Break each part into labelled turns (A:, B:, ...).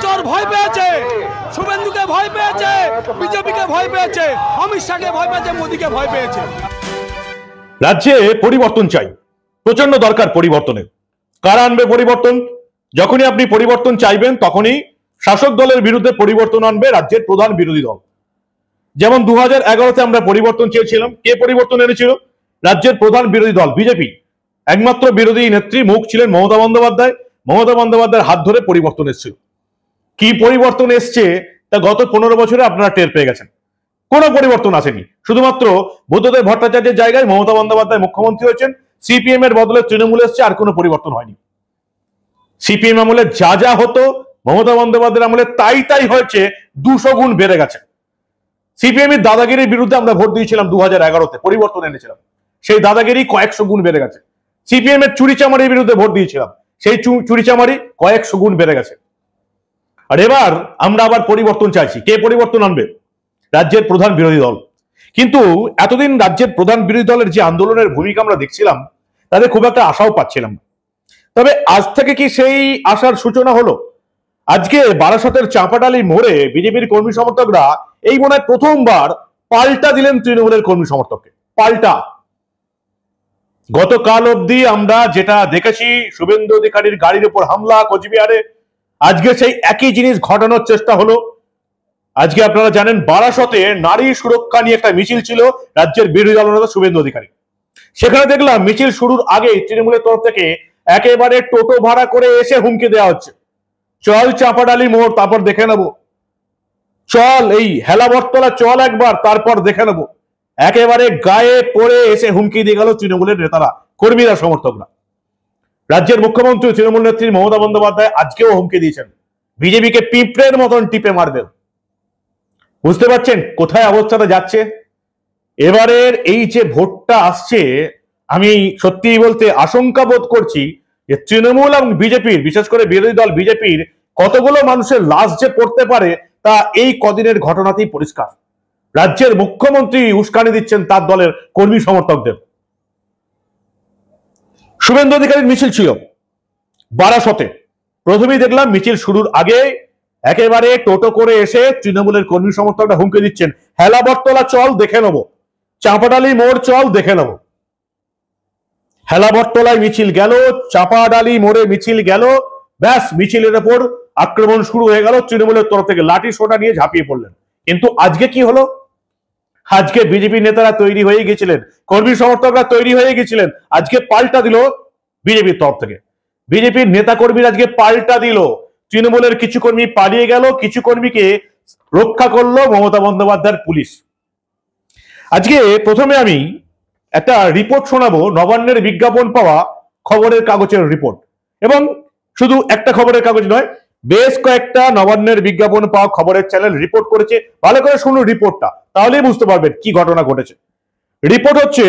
A: চোর ভয় পেয়েছে, শুভেন্দুকে ভয় পেয়েছে, বিজেপিকে ভয় পেয়েছে, অমিত শাহকে ভয় পেয়েছে, মোদীকে ভয় পেয়েছে।
B: রাজ্যে পরিবর্তন চাই, প্রচন্ড দরকার পরিবর্তনের। কারা আনবে পরিবর্তন? যখনই আপনি পরিবর্তন চাইবেন তখনই শাসক দলের বিরুদ্ধে পরিবর্তন আনবে রাজ্যের প্রধান বিরোধী দল। যেমন 2011-তে আমরা পরিবর্তন চেয়েছিলাম। কে পরিবর্তন এনেছিল? রাজ্যের প্রধান বিরোধী দল বিজেপি। একমাত্র বিরোধী নেত্রী মুখ ছিলেন মমতা বন্দ্যোপাধ্যায়। মমতা বন্দ্যোপাধ্যায়ের হাত ধরে পরিবর্তন এসেছিল। কি পরিবর্তন এসছে তা গত 15 বছরে আপনারা টের পেয়ে গেছেন। কোনো পরিবর্তন আসেনি। শুধুমাত্র বুদ্ধদেব ভট্টাচার্যের জায়গায় মমতা বন্দ্যোপাধ্যায় মুখ্যমন্ত্রী হয়েছেন। সিপিএম এর বদলে তৃণমূল এসছে, আর কোনো পরিবর্তন হয়নি। সিপিএম আমলে যা যা হতো মমতা বন্দ্যোপাধ্যায়ের আমলে তাই তাই হয়েছে, 200 গুণ বেড়ে গেছে। সিপিএম এর দাদাগিরির বিরুদ্ধে আমরা ভোট দিয়েছিলাম 2011-তে, পরিবর্তন এনেছিলাম। সেই দাদাগিরি কয়েকশো গুণ বেড়ে গেছে। সিপিএম এর চুরিচামারির বিরুদ্ধে ভোট দিয়েছিলাম, সেই চুরিচামারি কয়েকশো গুণ বেড়ে গেছে। আর এবার আমরা আবার পরিবর্তন চাইছি। কে পরিবর্তন আনবে? রাজ্যের প্রধান বিরোধী দল। কিন্তু এতদিন রাজ্যের প্রধান বিরোধী দলের যে আন্দোলনের ভূমিকা আমরা দেখছিলাম, তাদের খুব একটা আশাও পাচ্ছিলাম না। তবে আজ থেকে কি সেই আশার সূচনা হলো? আজকে বারাসতের চাঁপাডালি মোড়ে বিজেপির কর্মী সমর্থকরা এই মনে হয় প্রথমবার পাল্টা দিলেন তৃণমূলের কর্মী সমর্থককে। পাল্টা। গতকাল অবধি আমরা যেটা দেখেছি, শুভেন্দু অধিকারীর গাড়ির উপর হামলা কোচবিহারে, আজকে সেই একই জিনিস ঘটানোর চেষ্টা হলো। আজকে আপনারা জানেন বারাসতে নারী সুরক্ষা নিয়ে একটা মিছিল ছিল রাজ্যের বিরোধী দলনেতা শুভেন্দু অধিকারী। সেখানে দেখলাম মিছিল শুরুর আগেই তৃণমূলের তরফ থেকে একেবারে টোটো ভাড়া করে এসে হুমকি দেওয়া হচ্ছে, চল চাঁপাডালি মোড়, তারপর দেখে নেব, চল এই হেলাবরতলা চল একবার, তারপর দেখে নেব। একেবারে গায়ে পড়ে এসে হুমকি দিয়ে গেল তৃণমূলের নেতারা, কর্মীরা, সমর্থকরা। রাজ্যের মুখ্যমন্ত্রী তৃণমূল নেত্রী মমতা বন্দ্যোপাধ্যায় আজকেও হুমকি দিয়েছেন বিজেপিকে পিঁপড়ের মতন টিপে মারবে। বুঝতে পারছেন কোথায় অবস্থাটা যাচ্ছে? এবারের এই যে ভোটটা আসছে, আমি সত্যি বলতে আশঙ্কা বোধ করছি যে তৃণমূল এবং বিজেপির, বিশেষ করে বিরোধী দল বিজেপির কতগুলো মানুষের লাশ যে পড়তে পারে তা এই কদিনের ঘটনাতেই পরিষ্কার। রাজ্যের মুখ্যমন্ত্রী উস্কানি দিচ্ছেন তার দলের কর্মী সমর্থকদের। শুভেন্দু অধিকারীর মিছিল ছিল বারাসতে। প্রথমেই দেখলাম মিছিল শুরুর আগে একেবারে টোটো করে এসে তৃণমূলের কর্মী সমর্থকরা হুমকি দিচ্ছেন, হেলাবরতলা চল দেখে নেব, চাঁপাডালি মোড় চল দেখে নেব। হেলাবরতলায় মিছিল গেল, চাঁপাডালি মোড়ে মিছিল গেল, ব্যাস মিছিলের ওপর আক্রমণ শুরু হয়ে গেল। তৃণমূলের তরফ থেকে লাঠি সোটা নিয়ে ঝাঁপিয়ে পড়লেন। কিন্তু আজকে কি হলো? আজকে বিজেপি নেতারা তৈরি হয়ে গেছিলেন, কর্মী সমর্থকরা তৈরি হয়ে গেছিলেন, আজকে পাল্টা দিল বিজেপির তরফ থেকে। বিজেপির নেতা কর্মীরা আজকে পাল্টা দিল। তৃণমূলের কিছু কর্মী পালিয়ে গেল, কিছু কর্মীকে রক্ষা করলো মমতা বন্দ্যোপাধ্যায়ের পুলিশ। আজকে প্রথমে আমি একটা রিপোর্ট শোনাবো, নবান্নের বিজ্ঞাপন পাওয়া খবরের কাগজের রিপোর্ট। এবং শুধু একটা খবরের কাগজ নয়, বেশ কয়েকটা নবান্নের বিজ্ঞাপন পাওয়া খবরের চ্যানেল রিপোর্ট করেছে। ভালো করে শুনুন রিপোর্টটা, তাহলেই বুঝতে পারবেন কি ঘটনা ঘটেছে। রিপোর্ট হচ্ছে,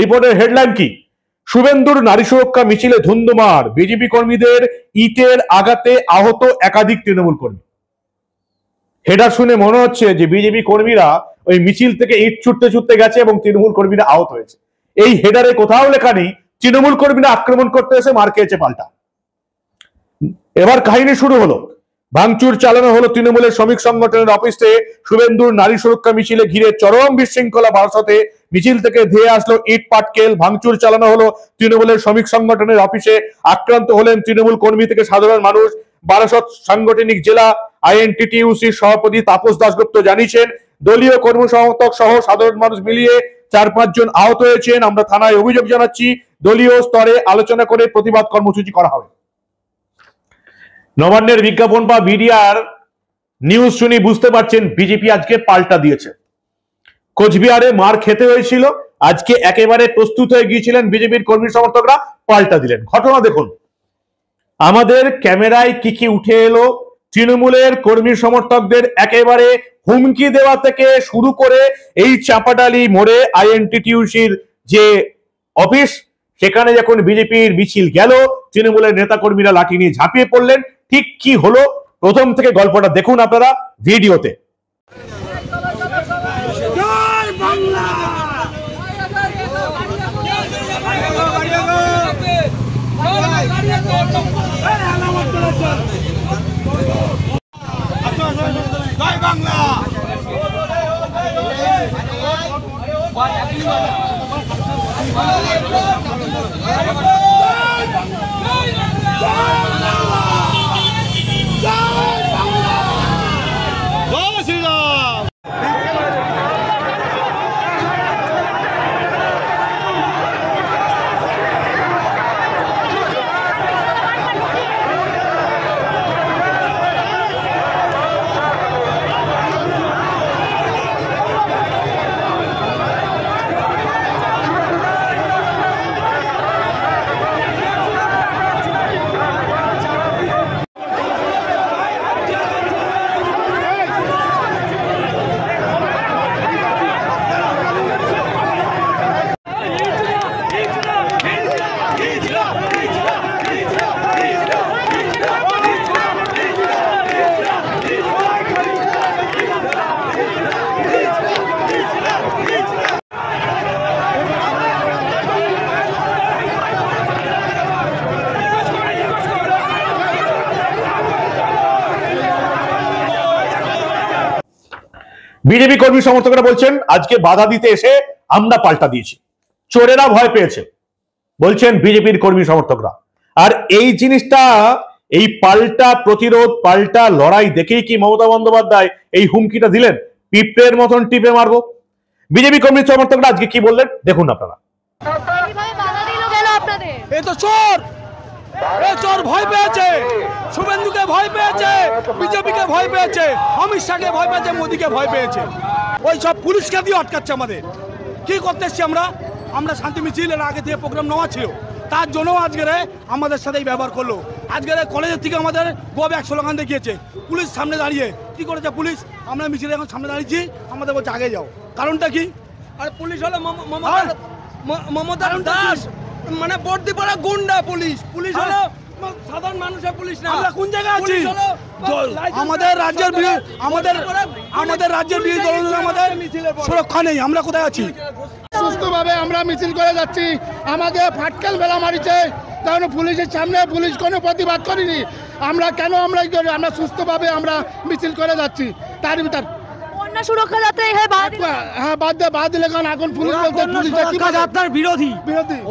B: রিপোর্টের হেডলাইন কি? শুভেন্দুর নারী সুরক্ষা মিছিলে ধুন্ধুমার, বিজেপি কর্মীদের ইটের আঘাতে আহত একাধিক তৃণমূল কর্মী। হেডার শুনে মনে হচ্ছে যে বিজেপি কর্মীরা ওই মিছিল থেকে ইট ছুটতে ছুটতে গেছে এবং তৃণমূল কর্মীরা আহত হয়েছে। এই হেডারে কোথাও লেখা নেই তৃণমূল কর্মীরা আক্রমণ করতে এসে মার খেয়েছে পাল্টা। এবার কাহিনী শুরু হলো। ভাঙচুর চালানো হলো তৃণমূলের শ্রমিক সংগঠনের অফিসে। শুভেন্দুর নারী সুরক্ষা মিছিলে ঘিরে চরম বিশৃঙ্খলা বারাসতে। মিছিল থেকে ধেয়ে আসলো ইট পাটকেল। ভাঙচুর চালানো হলো তৃণমূলের শ্রমিক সংগঠনের অফিসে। আক্রান্ত হলেন তৃণমূল কর্মী থেকে সাধারণ মানুষ। বারাসত সাংগঠনিক জেলা আইএনটিটিইউসি সভাপতি তাপস দাশগুপ্ত জানিয়েছেন, দলীয় কর্মী সমর্থক সহ সাধারণ মানুষ মিলিয়ে 4-5 জন আহত হয়েছেন। আমরা থানায় অভিযোগ জানাচ্ছি, দলীয় স্তরে আলোচনা করে প্রতিবাদ কর্মসূচি করা হবে। নবান্নের বিজ্ঞাপন বা মিডিয়ার নিউজ শুনি বুঝতে পারছেন বিজেপি আজকে পাল্টা দিয়েছে। কোচবিহারে মার খেতে হয়েছিল, আজকে একেবারে প্রস্তুত হয়ে গিয়েছিলেন বিজেপির কর্মী সমর্থকরা, পাল্টা দিলেন। ঘটনা দেখুন, আমাদের ক্যামেরায় কি কি উঠে এলো। তৃণমূলের কর্মী সমর্থকদের একেবারে হুমকি দেওয়া থেকে শুরু করে এই চাঁপাডালি মোড়ে আইএনটিটিইউসির যে অফিস, সেখানে যখন বিজেপির মিছিল গেল, তৃণমূলের নেতাকর্মীরা লাঠি নিয়ে ঝাঁপিয়ে পড়লেন। ঠিক কি হলো প্রথম থেকে গল্পটা দেখুন আপনারা ভিডিওতে।
A: জয় বাংলা।
B: বিজেপি কর্মী সমর্থকরা বলছেন আজকে বাধা দিতে এসে আমরা পাল্টা দিয়েছি, চোরেরা ভয় পেয়েছে, বলছেন বিজেপির কর্মী সমর্থকরা। আর এই জিনিসটা, এই পাল্টা প্রতিরোধ, পাল্টা লড়াই দেখেই কি মমতা বন্দ্যোপাধ্যায় এই হুমকিটা দিলেন, পিঁপড়ের মতন টিপে মারবো? বিজেপি কর্মী সমর্থকরা আজকে কি বললেন দেখুন আপনারা।
A: এ তো চোর, চোর ভয় পেয়েছে, শুভেন্দুকে ভয় পেয়েছে, বিজেপিকে ভয় পেয়েছে, অমিত শাহকে ভয় পেয়েছে, মোদীকে ভয় পেয়েছে। ওই সব পুলিশকে দিয়ে আটকাচ্ছে আমাদের। কি করতে এসছি আমরা? আমরা শান্তি মিছিলের আগে থেকে প্রোগ্রাম নেওয়া ছিল, তার জন্য আজকের আমাদের সাথেই ব্যবহার করলো। আজকের কলেজের থেকে আমাদের বব এক স্লোগান দেখিয়েছে, পুলিশ সামনে দাঁড়িয়ে কি করেছে পুলিশ? আমরা মিছিলে এখন সামনে দাঁড়িয়েছি, আমাদের বলছে আগে যাও। কারণটা কি? আর পুলিশ হলো মমতা দাস, মানে বর্দি পড়া গুন্ডা পুলিশ। পুলিশ হলো সাধারণ মানুষের পুলিশ না। আমরা কোন জায়গায় আছি? আমাদের রাজ্যের আমাদের রাজ্যের বিরোধী দল আমাদের সুরক্ষা নেই। আমরা কোথায় আছি?
C: সুস্থভাবে আমরা মিছিল করে যাচ্ছি। আমাদের ফাটকেল বেলা মারিছে, কারণ পুলিশের সামনে পুলিশ কোনো প্রতিবাদ করেনি। আমরা কেন আমরা সুস্থভাবে আমরা মিছিল করে যাচ্ছি। তার ভিতর
D: সুরক্ষা যাত্রায়
C: হ্যাঁ বাদ দিলে কারণ এখন পুলিশ
A: সুরক্ষা যাত্রার বিরোধী।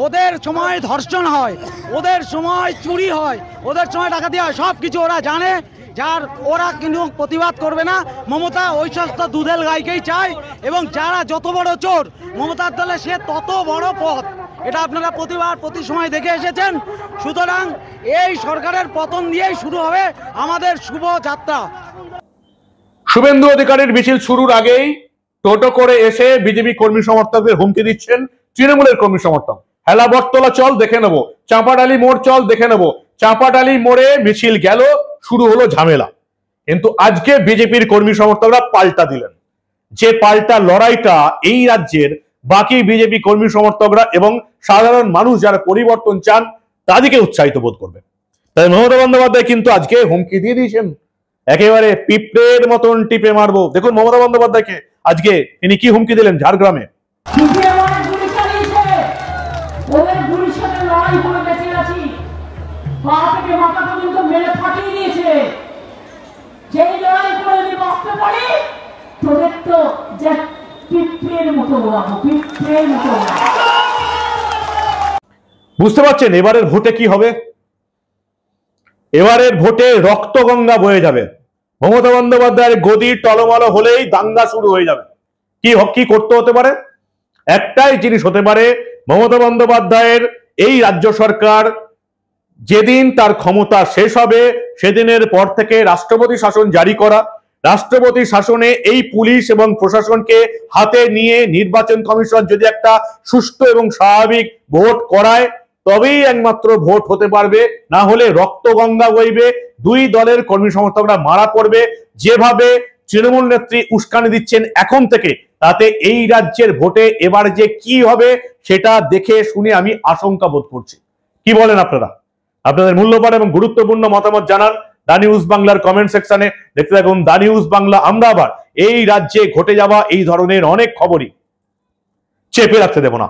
A: ওদের সময় ধর্ষণ হয়, ওদের সময় চুরি হয়, ওদের সময় ডাকাতি হয়, সব কিছু ওরা জানে। যার ওরা কিন্তু প্রতিবাদ করবে না। মমতা ওই সমস্ত দুধেল গাইকেই চায়, এবং যারা যত বড় চোর মমতার দলে সে তত বড় পথ। এটা আপনারা প্রতি সময় দেখে এসেছেন। সুতরাং এই সরকারের পতন দিয়েই শুরু হবে আমাদের শুভ যাত্রা।
B: শুভেন্দু অধিকারীর মিছিল শুরুর আগেই টোটো করে এসে বিজেপি কর্মী সমর্থকদের হুমকি দিচ্ছেন তৃণমূলের কর্মী সমর্থক। হেলা বটতলা চল দেখে নেবো, চাঁপাডালি মোড় চল দেখে নেবো। চাঁপাডালি মোড়ে মিছিল গেল, শুরু হলো ঝামেলা। কিন্তু আজকে বিজেপির কর্মী সমর্থকরা পাল্টা দিলেন। যে পাল্টা লড়াইটা এই রাজ্যের বাকি বিজেপি কর্মী সমর্থকরা এবং সাধারণ মানুষ যারা পরিবর্তন চান তাদেরকে উৎসাহিত বোধ করবে। তাই মমতা বন্দ্যোপাধ্যায় কিন্তু আজকে হুমকি দিয়ে দিয়েছেন, একেবারে পিঁপড়ের মতন টিপে মারবো। দেখুন মমতা বন্দ্যোপাধ্যায়কে আজকে তিনি কি হুমকি দিলেন ঝাড়গ্রামে। বুঝতে পারছেন এবারের ভোটে কি হবে? এবারের ভোটে রক্তগঙ্গা বয়ে যাবে। মমতা বন্দ্যোপাধ্যায়ের গদি টলমল হলেই দাঙ্গা শুরু হয়ে যাবে। কি করতে হতে পারে? একটাই জিনিস হতে পারে, মমতা বন্দ্যোপাধ্যায়ের এই রাজ্য সরকার যেদিন তার ক্ষমতা শেষ হবে সেদিনের পর থেকে রাষ্ট্রপতি শাসন জারি করা, রাষ্ট্রপতি শাসনে এই পুলিশ এবং প্রশাসনকে হাতে নিয়ে নির্বাচন কমিশন যদি একটা সুষ্ঠু এবং স্বাভাবিক ভোট করায় তবেই একমাত্র ভোট হতে পারবে। না হলে রক্তগঙ্গা বইবে, দুই দলের কর্মী সমর্থকরা মারা পড়বে। যেভাবে তৃণমূল নেত্রী উস্কানি দিচ্ছেন এখন থেকে, তাতে এই রাজ্যের ভোটে এবার যে কি হবে সেটা দেখে শুনে আমি আশঙ্কা বোধ করছি। কি বলেন আপনারা? আপনাদের মূল্যবান এবং গুরুত্বপূর্ণ মতামত জানান দা নিউজ বাংলার কমেন্ট সেকশনে। দেখতে থাকুন দা নিউজ বাংলা। আমরা আবার এই রাজ্যে ঘটে যাওয়া এই ধরনের অনেক খবরই চেপে রাখতে দেব না।